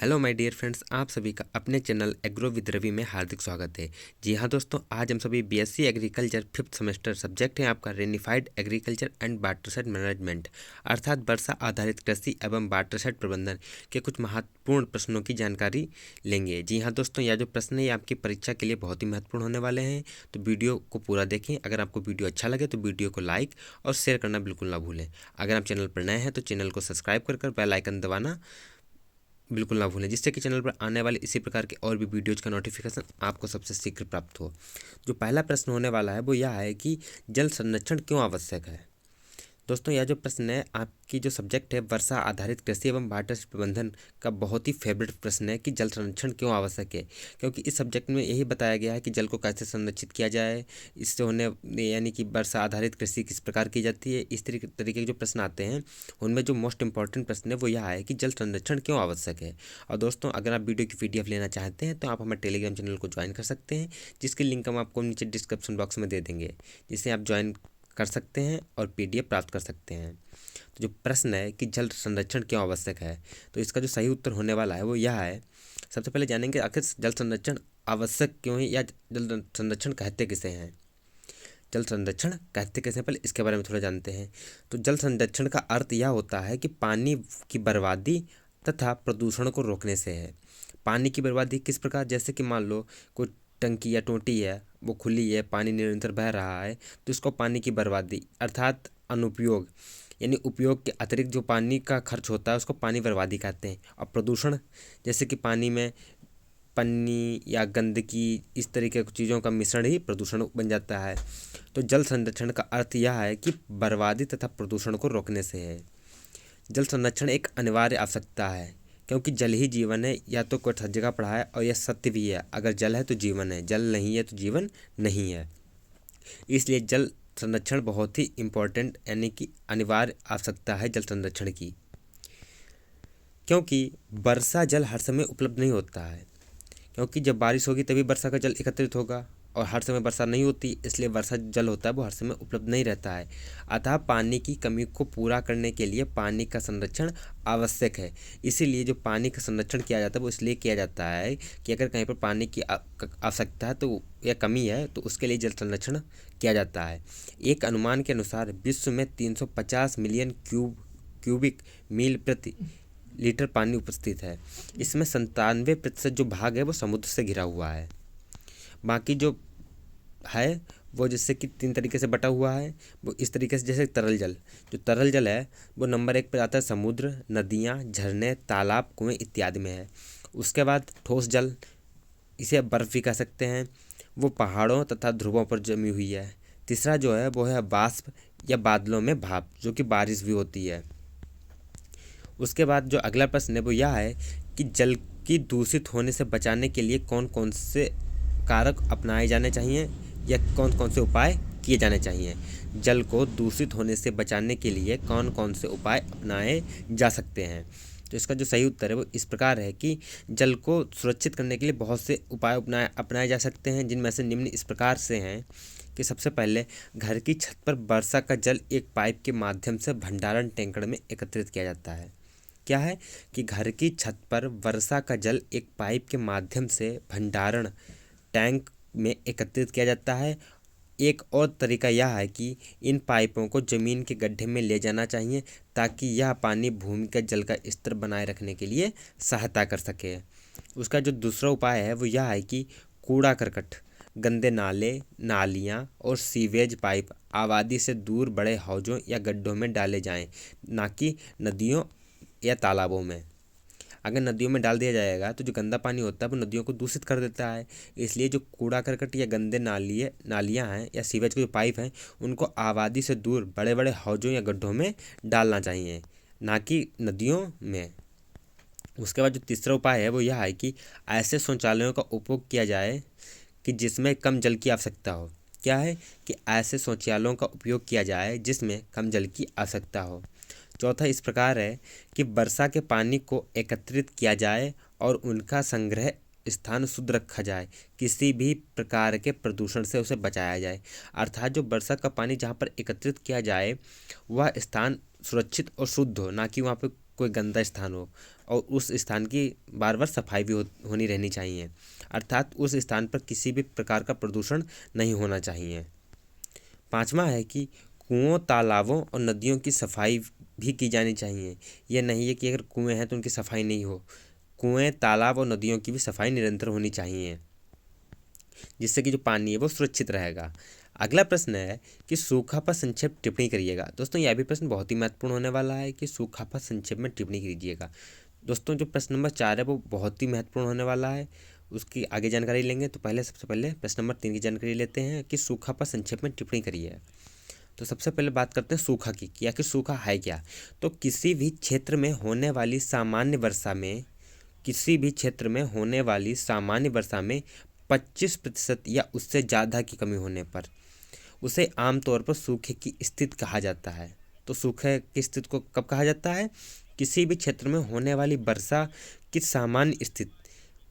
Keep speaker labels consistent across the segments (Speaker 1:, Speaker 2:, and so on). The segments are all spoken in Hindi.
Speaker 1: हेलो माय डियर फ्रेंड्स, आप सभी का अपने चैनल एग्रो विद रवि में हार्दिक स्वागत है। जी हाँ दोस्तों, आज हम सभी BSc agriculture 5th semester subject है आपका रेनिफाइड एग्रीकल्चर एंड वाटरशेड मैनेजमेंट अर्थात वर्षा आधारित कृषि एवं वाटरशेड प्रबंधन के कुछ महत्वपूर्ण प्रश्नों की जानकारी लेंगे। जी हाँ दोस्तों, यह जो प्रश्न है ये आपकी परीक्षा के लिए बहुत ही महत्वपूर्ण होने वाले हैं, तो वीडियो को पूरा देखें। अगर आपको वीडियो अच्छा लगे तो वीडियो को लाइक और शेयर करना बिल्कुल ना भूलें। अगर आप चैनल पर नए हैं तो चैनल को सब्सक्राइब कर बेल आइकन दबाना बिल्कुल ना भूलें, जिससे कि चैनल पर आने वाले इसी प्रकार के और भी वीडियोज़ का नोटिफिकेशन आपको सबसे शीघ्र प्राप्त हो। जो पहला प्रश्न होने वाला है वो यह है कि जल संरक्षण क्यों आवश्यक है। दोस्तों, यह जो प्रश्न है आपकी जो सब्जेक्ट है वर्षा आधारित कृषि एवं वाटर प्रबंधन का बहुत ही फेवरेट प्रश्न है कि जल संरक्षण क्यों आवश्यक है। क्योंकि इस सब्जेक्ट में यही बताया गया है कि जल को कैसे संरक्षित किया जाए, इससे होने यानी कि वर्षा आधारित कृषि किस प्रकार की जाती है। इस तरीके के जो प्रश्न आते हैं उनमें जो मोस्ट इंपॉर्टेंट प्रश्न है वो यह है कि जल संरक्षण क्यों आवश्यक है। और दोस्तों, अगर आप वीडियो की PDF लेना चाहते हैं तो आप हमारे टेलीग्राम चैनल को ज्वाइन कर सकते हैं, जिसकी लिंक हम आपको नीचे डिस्क्रिप्शन बॉक्स में दे देंगे, जिसे आप ज्वाइन कर सकते हैं और PDF प्राप्त कर सकते हैं। तो जो प्रश्न है कि जल संरक्षण क्यों आवश्यक है, तो इसका जो सही उत्तर होने वाला है वो यह है। सबसे पहले जानेंगे आखिर जल संरक्षण आवश्यक क्यों है या जल संरक्षण कहते किसे हैं। जल संरक्षण कहते किसे हैं, पहले इसके बारे में थोड़ा जानते हैं। तो जल संरक्षण का अर्थ यह होता है कि पानी की बर्बादी तथा प्रदूषण को रोकने से है। पानी की बर्बादी किस प्रकार, जैसे कि मान लो कोई टंकी या टोंटी है, वो खुली है, पानी निरंतर बह रहा है, तो इसको पानी की बर्बादी अर्थात अनुपयोग यानी उपयोग के अतिरिक्त जो पानी का खर्च होता है उसको पानी बर्बादी कहते हैं। और प्रदूषण, जैसे कि पानी में पन्नी या गंदगी, इस तरीके की चीज़ों का मिश्रण ही प्रदूषण बन जाता है। तो जल संरक्षण का अर्थ यह है कि बर्बादी तथा प्रदूषण को रोकने से है। जल संरक्षण एक अनिवार्य आवश्यकता है, क्योंकि जल ही जीवन है। या तो कोई जगह पढ़ा है और यह सत्य भी है, अगर जल है तो जीवन है, जल नहीं है तो जीवन नहीं है। इसलिए जल संरक्षण बहुत ही इम्पोर्टेंट यानी कि अनिवार्य आवश्यकता है जल संरक्षण की। क्योंकि वर्षा जल हर समय उपलब्ध नहीं होता है, क्योंकि जब बारिश होगी तभी वर्षा का जल एकत्रित होगा, और हर समय वर्षा नहीं होती, इसलिए वर्षा जल होता है वो हर समय उपलब्ध नहीं रहता है। अतः पानी की कमी को पूरा करने के लिए पानी का संरक्षण आवश्यक है। इसीलिए जो पानी का संरक्षण किया जाता है वो इसलिए किया जाता है कि अगर कहीं पर पानी की आवश्यकता है तो या कमी है तो उसके लिए जल संरक्षण किया जाता है। एक अनुमान के अनुसार विश्व में 350 मिलियन क्यूबिक मील प्रति लीटर पानी उपस्थित है। इसमें 97% जो भाग है वो समुद्र से घिरा हुआ है। बाकी जो है वो जैसे कि 3 तरीके से बटा हुआ है। वो इस तरीके से, जैसे तरल जल है वो नंबर 1 पर आता है, समुद्र, नदियाँ, झरने, तालाब, कुएँ इत्यादि में है। उसके बाद ठोस जल, इसे बर्फ़ भी कह सकते हैं, वो पहाड़ों तथा ध्रुवों पर जमी हुई है। तीसरा जो है वो है वाष्प या बादलों में भाप, जो कि बारिश भी होती है। उसके बाद जो अगला प्रश्न है वो यह है कि जल की दूषित होने से बचाने के लिए कौन कौन से कारक अपनाए जाने चाहिए या कौन कौन से उपाय किए जाने चाहिए। जल को दूषित होने से बचाने के लिए कौन कौन से उपाय अपनाए जा सकते हैं। तो इसका जो सही उत्तर है वो इस प्रकार है कि जल को सुरक्षित करने के लिए बहुत से उपाय अपनाए जा सकते हैं, जिनमें से निम्न इस प्रकार से हैं कि सबसे पहले घर की छत पर वर्षा का जल एक पाइप के माध्यम से भंडारण टैंकर में एकत्रित किया जाता है। क्या है कि घर की छत पर वर्षा का जल एक पाइप के माध्यम से भंडारण टैंक में एकत्रित किया जाता है। एक और तरीका यह है कि इन पाइपों को ज़मीन के गड्ढे में ले जाना चाहिए, ताकि यह पानी भूमिगत जल का स्तर बनाए रखने के लिए सहायता कर सके। उसका जो दूसरा उपाय है वो यह है कि कूड़ा करकट, गंदे नाले, नालियाँ और सीवेज पाइप आबादी से दूर बड़े हौजों या गड्ढों में डाले जाएं, ना कि नदियों या तालाबों में। अगर नदियों में डाल दिया जाएगा तो जो गंदा पानी होता है वो नदियों को दूषित कर देता है। इसलिए जो कूड़ा करकट या गंदे नालियाँ हैं या सीवेज के जो पाइप हैं उनको आबादी से दूर बड़े बड़े हौजों या गड्ढों में डालना चाहिए, ना कि नदियों में। उसके बाद जो तीसरा उपाय है वो यह है कि ऐसे शौचालयों का उपयोग किया जाए कि जिसमें कम जल की आवश्यकता हो। क्या है कि ऐसे शौचालयों का उपयोग किया जाए जिसमें कम जल की आवश्यकता हो। चौथा इस प्रकार है कि वर्षा के पानी को एकत्रित किया जाए और उनका संग्रह स्थान शुद्ध रखा जाए, किसी भी प्रकार के प्रदूषण से उसे बचाया जाए। अर्थात जो वर्षा का पानी जहाँ पर एकत्रित किया जाए वह स्थान सुरक्षित और शुद्ध हो, ना कि वहाँ पे कोई गंदा स्थान हो, और उस स्थान की बार बार सफाई भी होनी रहनी चाहिए, अर्थात उस स्थान पर किसी भी प्रकार का प्रदूषण नहीं होना चाहिए। पाँचवा है कि कुओं, तालाबों और नदियों की सफाई भी की जानी चाहिए। यह नहीं है कि अगर कुएं हैं तो उनकी सफाई नहीं हो। कुएं, तालाब और नदियों की भी सफाई निरंतर होनी चाहिए, जिससे कि जो पानी है वो सुरक्षित रहेगा। अगला प्रश्न है कि सूखा पर संक्षेप टिप्पणी करिएगा। दोस्तों यह भी प्रश्न बहुत ही महत्वपूर्ण होने वाला है कि सूखा पर संक्षेप में टिप्पणी कीजिएगा। दोस्तों जो प्रश्न नंबर 4 है वो बहुत ही महत्वपूर्ण होने वाला है, उसकी आगे जानकारी लेंगे। तो सबसे पहले प्रश्न नंबर 3 की जानकारी लेते हैं कि सूखा पर संक्षेप में टिप्पणी करिए। तो सबसे पहले बात करते हैं सूखा की, कि आखिर सूखा है क्या। तो किसी भी क्षेत्र में होने वाली सामान्य वर्षा में 25% या उससे ज़्यादा की कमी होने पर उसे आमतौर पर सूखे की स्थिति कहा जाता है। तो सूखे की स्थिति को कब कहा जाता है? किसी भी क्षेत्र में होने वाली वर्षा की सामान्य स्थिति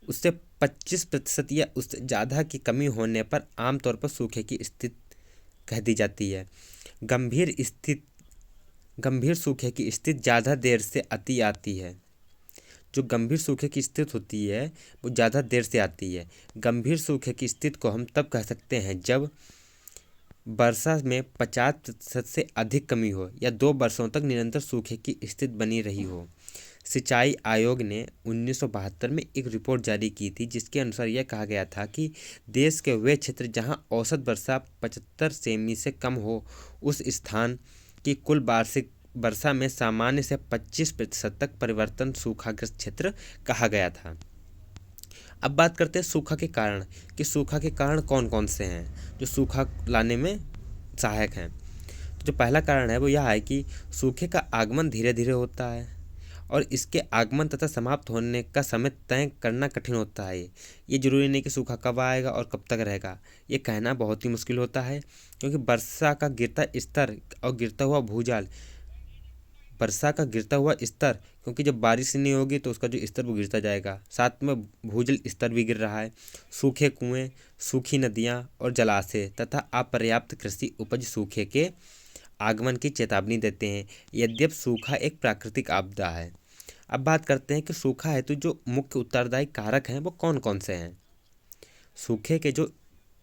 Speaker 1: उससे 25% या उससे ज़्यादा की कमी होने पर आमतौर पर सूखे की स्थिति कह दी जाती है। गंभीर सूखे की स्थिति ज़्यादा देर से अति आती है। जो गंभीर सूखे की स्थिति होती है वो ज़्यादा देर से आती है। गंभीर सूखे की स्थिति को हम तब कह सकते हैं जब वर्षा में 50% से अधिक कमी हो या 2 वर्षों तक निरंतर सूखे की स्थिति बनी रही हो। सिंचाई आयोग ने 1972 में एक रिपोर्ट जारी की थी, जिसके अनुसार यह कहा गया था कि देश के वे क्षेत्र जहां औसत वर्षा 75 सेमी से कम हो, उस स्थान की कुल वार्षिक वर्षा में सामान्य से 25% तक परिवर्तन सूखाग्रस्त क्षेत्र कहा गया था। अब बात करते हैं सूखा के कारण, कि सूखा के कारण कौन कौन से हैं जो सूखा लाने में सहायक हैं। तो जो पहला कारण है वो यह है कि सूखे का आगमन धीरे धीरे होता है और इसके आगमन तथा समाप्त होने का समय तय करना कठिन होता है। ये जरूरी नहीं कि सूखा कब आएगा और कब तक रहेगा, ये कहना बहुत ही मुश्किल होता है, क्योंकि वर्षा का गिरता स्तर और गिरता हुआ भूजल, क्योंकि जब बारिश नहीं होगी तो उसका जो स्तर वो गिरता जाएगा, साथ में भूजल स्तर भी गिर रहा है। सूखे कुएं, सूखी नदियां और जलाशय तथा अपर्याप्त कृषि उपज सूखे के आगमन की चेतावनी देते हैं, यद्यपि सूखा एक प्राकृतिक आपदा है। अब बात करते हैं कि सूखा हेतु जो मुख्य उत्तरदायी कारक हैं वो कौन कौन से हैं। सूखे के जो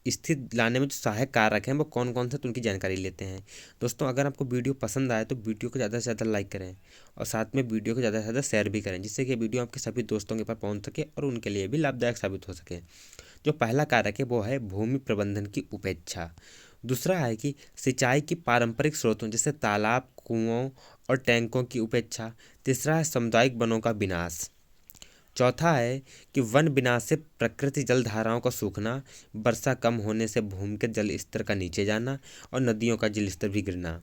Speaker 1: स्थिति लाने में जो सहायक कारक हैं वो कौन कौन से, तो उनकी जानकारी लेते हैं। दोस्तों अगर आपको वीडियो पसंद आए तो वीडियो को ज़्यादा से ज़्यादा लाइक करें और साथ में वीडियो को ज़्यादा से ज़्यादा शेयर भी करें, जिससे कि वीडियो आपके सभी दोस्तों के पास पहुंच सके और उनके लिए भी लाभदायक साबित हो सके। जो पहला कारक है वो है भूमि प्रबंधन की उपेक्षा। दूसरा है कि सिंचाई की पारंपरिक स्रोतों जैसे तालाब, कुओं और टैंकों की उपेक्षा। तीसरा है सामुदायिक वनों का विनाश। चौथा है कि वन विनाश से प्रकृति जल धाराओं का सूखना, वर्षा कम होने से भूमिगत जल स्तर का नीचे जाना और नदियों का जल स्तर भी गिरना।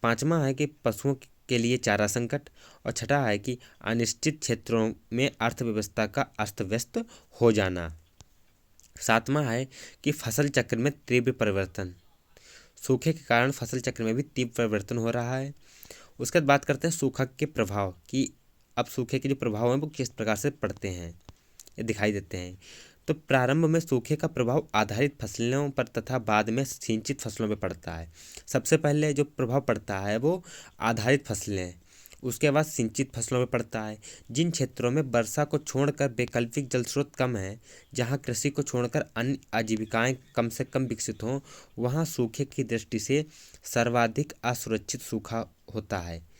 Speaker 1: पांचवा है कि पशुओं के लिए चारा संकट। और छठा है कि अनिश्चित क्षेत्रों में अर्थव्यवस्था का अस्त व्यस्त हो जाना। सातवां है कि फसल चक्र में तीव्र परिवर्तन। सूखे के कारण फसल चक्र में भी तीव्र परिवर्तन हो रहा है। उसके बाद बात करते हैं सूखा के प्रभाव, कि अब सूखे के जो प्रभाव हैं वो किस प्रकार से पड़ते हैं, ये दिखाई देते हैं। तो प्रारंभ में सूखे का प्रभाव आधारित फसलों पर तथा बाद में सिंचित फसलों पर पड़ता है। सबसे पहले जो प्रभाव पड़ता है वो आधारित फसलें, उसके बाद सिंचित फसलों में पड़ता है। जिन क्षेत्रों में वर्षा को छोड़कर वैकल्पिक जल स्रोत कम है, जहां कृषि को छोड़कर अन्य आजीविकाएं कम से कम विकसित हों, वहां सूखे की दृष्टि से सर्वाधिक असुरक्षित सूखा होता है।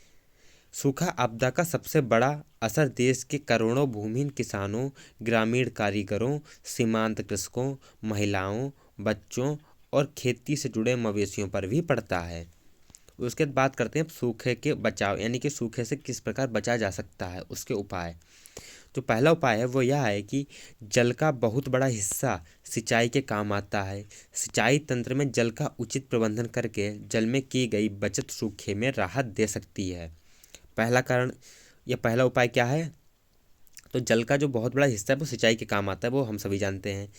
Speaker 1: सूखा आपदा का सबसे बड़ा असर देश के करोड़ों भूमिहीन किसानों, ग्रामीण कारीगरों, सीमांत कृषकों, महिलाओं, बच्चों और खेती से जुड़े मवेशियों पर भी पड़ता है। उसके बाद बात करते हैं सूखे के बचाव, यानी कि सूखे से किस प्रकार बचा जा सकता है, उसके उपाय। तो पहला उपाय है वो यह है कि जल का बहुत बड़ा हिस्सा सिंचाई के काम आता है। सिंचाई तंत्र में जल का उचित प्रबंधन करके जल में की गई बचत सूखे में राहत दे सकती है। पहला उपाय क्या है? तो जल का जो बहुत बड़ा हिस्सा है वो सिंचाई के काम आता है, वो हम सभी जानते हैं।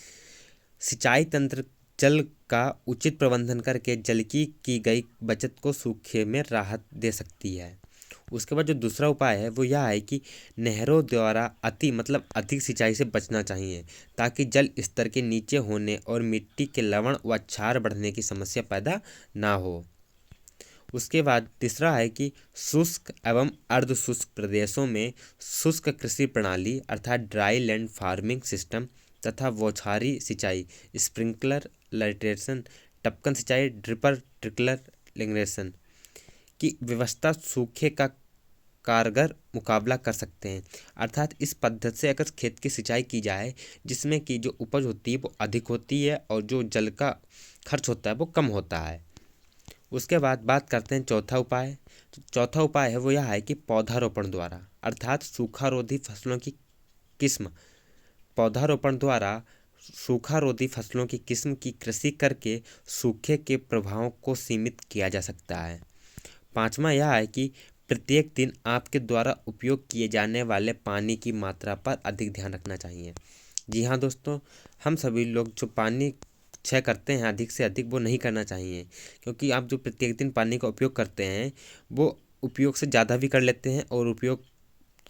Speaker 1: सिंचाई तंत्र जल का उचित प्रबंधन करके जल की गई बचत को सूखे में राहत दे सकती है। उसके बाद जो दूसरा उपाय है वो यह है कि नहरों द्वारा अधिक सिंचाई से बचना चाहिए, ताकि जल स्तर के नीचे होने और मिट्टी के लवण व क्षार बढ़ने की समस्या पैदा ना हो। उसके बाद तीसरा है कि शुष्क एवं अर्ध शुष्क प्रदेशों में शुष्क कृषि प्रणाली अर्थात ड्राई लैंड फार्मिंग सिस्टम तथा बौछारी सिंचाई स्प्रिंकलर इरिगेशन, टपकन सिंचाई ड्रिपर ट्रिकलर इरिगेशन की व्यवस्था सूखे का कारगर मुकाबला कर सकते हैं। अर्थात इस पद्धति से अगर खेत की सिंचाई की जाए जिसमें कि जो उपज होती है वो अधिक होती है और जो जल का खर्च होता है वो कम होता है। उसके बाद बात करते हैं चौथा उपाय। तो चौथा उपाय है वो यह है कि पौधारोपण द्वारा अर्थात सूखारोधी फसलों की किस्म पौधारोपण द्वारा सूखारोधी फसलों की किस्म की कृषि करके सूखे के प्रभावों को सीमित किया जा सकता है। पांचवा यह है कि प्रत्येक दिन आपके द्वारा उपयोग किए जाने वाले पानी की मात्रा पर अधिक ध्यान रखना चाहिए। जी हाँ दोस्तों, हम सभी लोग जो पानी क्षय करते हैं अधिक से अधिक वो नहीं करना चाहिए, क्योंकि आप जो प्रत्येक दिन पानी का उपयोग करते हैं वो उपयोग से ज़्यादा भी कर लेते हैं और उपयोग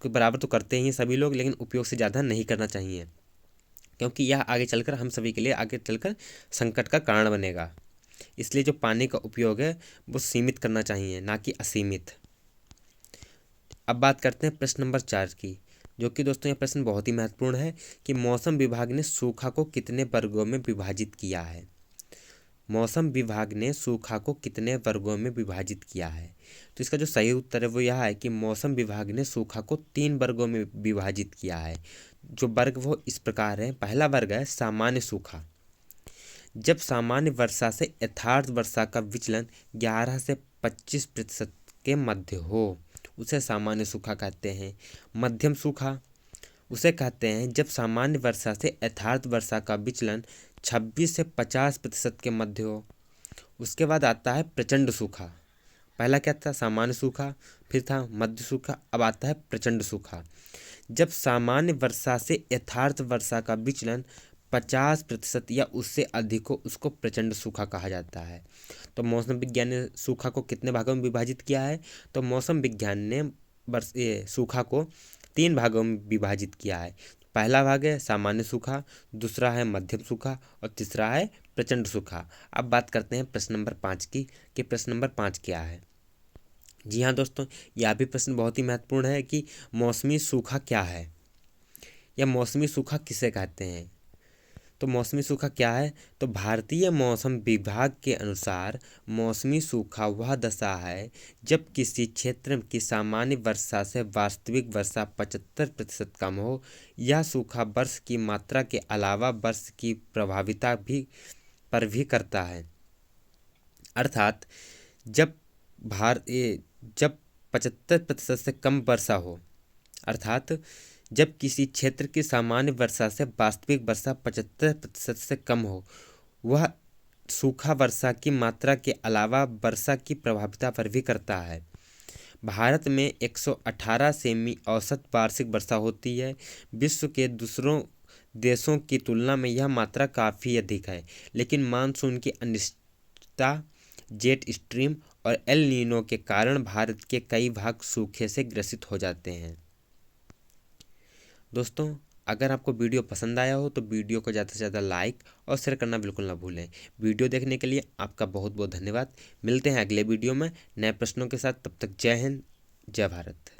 Speaker 1: के बराबर तो करते ही हैं सभी लोग, लेकिन उपयोग से ज़्यादा नहीं करना चाहिए, क्योंकि यह आगे चलकर हम सभी के लिए आगे चलकर संकट का कारण बनेगा। इसलिए जो पानी का उपयोग है वो सीमित करना चाहिए, ना कि असीमित। अब बात करते हैं प्रश्न नंबर 4 की, जो कि दोस्तों यह प्रश्न बहुत ही महत्वपूर्ण है कि मौसम विभाग ने सूखा को कितने वर्गों में विभाजित किया है। मौसम विभाग ने सूखा को कितने वर्गों में विभाजित किया है। तो इसका जो सही उत्तर है वो यह है कि मौसम विभाग ने सूखा को 3 वर्गों में विभाजित किया है। जो वर्ग वो इस प्रकार है। पहला वर्ग है सामान्य सूखा। जब सामान्य वर्षा से यथार्थ वर्षा का विचलन 11 से 25% के मध्य हो उसे सामान्य सूखा कहते हैं। मध्यम सूखा उसे कहते हैं जब सामान्य वर्षा से यथार्थ वर्षा का विचलन 26 से 50% के मध्य हो। उसके बाद आता है प्रचंड सूखा। पहला क्या था? सामान्य सूखा, फिर था मध्य सूखा, अब आता है प्रचंड सूखा। जब सामान्य वर्षा से यथार्थ वर्षा का विचलन 50% या उससे अधिक हो उसको प्रचंड सूखा कहा जाता है। तो मौसम विज्ञान ने सूखा को कितने भागों में विभाजित किया है? तो मौसम विज्ञान ने सूखा को 3 भागों में विभाजित किया है। पहला भाग है सामान्य सूखा, दूसरा है मध्यम सूखा और तीसरा है प्रचंड सूखा। अब बात करते हैं प्रश्न नंबर 5 की कि प्रश्न नंबर 5 क्या है। जी हाँ दोस्तों, यह भी प्रश्न बहुत ही महत्वपूर्ण है कि मौसमी सूखा क्या है या मौसमी सूखा किसे कहते हैं। तो मौसमी सूखा क्या है? तो भारतीय मौसम विभाग के अनुसार मौसमी सूखा वह दशा है जब किसी क्षेत्र की सामान्य वर्षा से वास्तविक वर्षा 75% कम हो। यह सूखा वर्ष की मात्रा के अलावा वर्ष की प्रभाविता पर भी करता है। अर्थात जब 75% से कम वर्षा हो, अर्थात जब किसी क्षेत्र की सामान्य वर्षा से वास्तविक वर्षा 75% से कम हो, वह सूखा वर्षा की मात्रा के अलावा वर्षा की प्रभाविता पर भी करता है। भारत में 118 सेमी औसत वार्षिक वर्षा होती है। विश्व के दूसरों देशों की तुलना में यह मात्रा काफ़ी अधिक है, लेकिन मानसून की अनिश्चितता, जेट स्ट्रीम और एल नीनो के कारण भारत के कई भाग सूखे से ग्रसित हो जाते हैं। दोस्तों, अगर आपको वीडियो पसंद आया हो तो वीडियो को ज़्यादा से ज़्यादा लाइक और शेयर करना बिल्कुल ना भूलें। वीडियो देखने के लिए आपका बहुत बहुत धन्यवाद। मिलते हैं अगले वीडियो में नए प्रश्नों के साथ। तब तक जय हिंद, जय भारत।